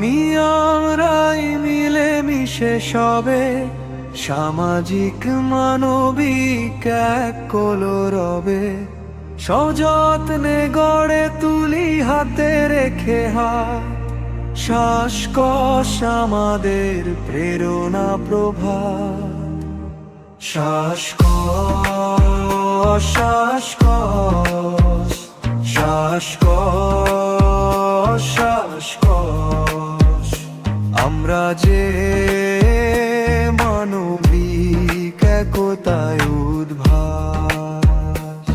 আমি আমরাই মিলে মিশে সবে সামাজিক মানবিক এক কলরবে সযত্নে গড়ে তুলি হাতে রেখে হাত শ্বাসকোষ আমাদের প্রেরণা প্রভাত শ্বাসকোষ শ্বাসকোষ শ্বাসকোষ শ্বাসকোষ আমরা যে মানবিক একতায় উদ্ভাস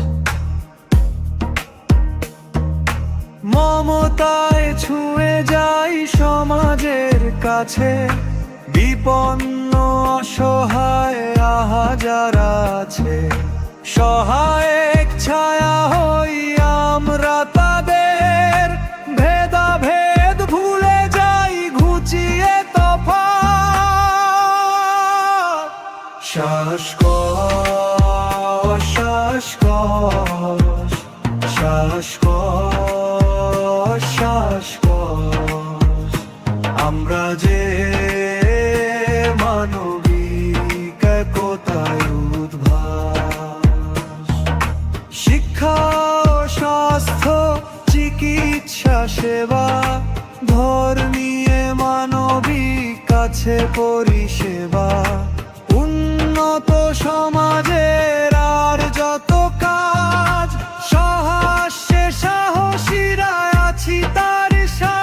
মমতায় ছুঁয়ে যাই সমাজের কাছে বিপন্ন অসহায় আহা যারা আছে সহায়ক ছায়া হই আমরা তাদের ভেদাভেদ ভুলে যাই ঘুচিয়ে তফাৎ শ্বাসকোষ শ্বাসকোষ শ্বাসকোষ শ্বাসকোষ আমরা যে মানবিক একতায় উদ্ভাস শিক্ষা স্বাস্থ্য চিকিৎসা সেবা ধর নিয়ে মানবিক কাছে পরিষেবা উন্নত সমাজের আর যত কাজ সহাস্যে সাহসীরা আছি তার সাথ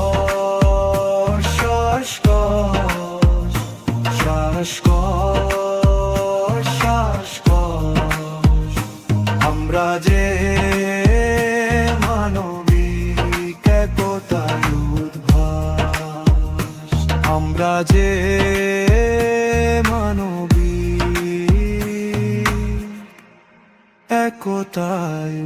শ্বাসকোষ শ্বাসকোষ শ্বাসকোষ শ্বাসকোষ আমরা যে মানবিক একতায় উদ্ভাস আমরা যে মানবিক একতায়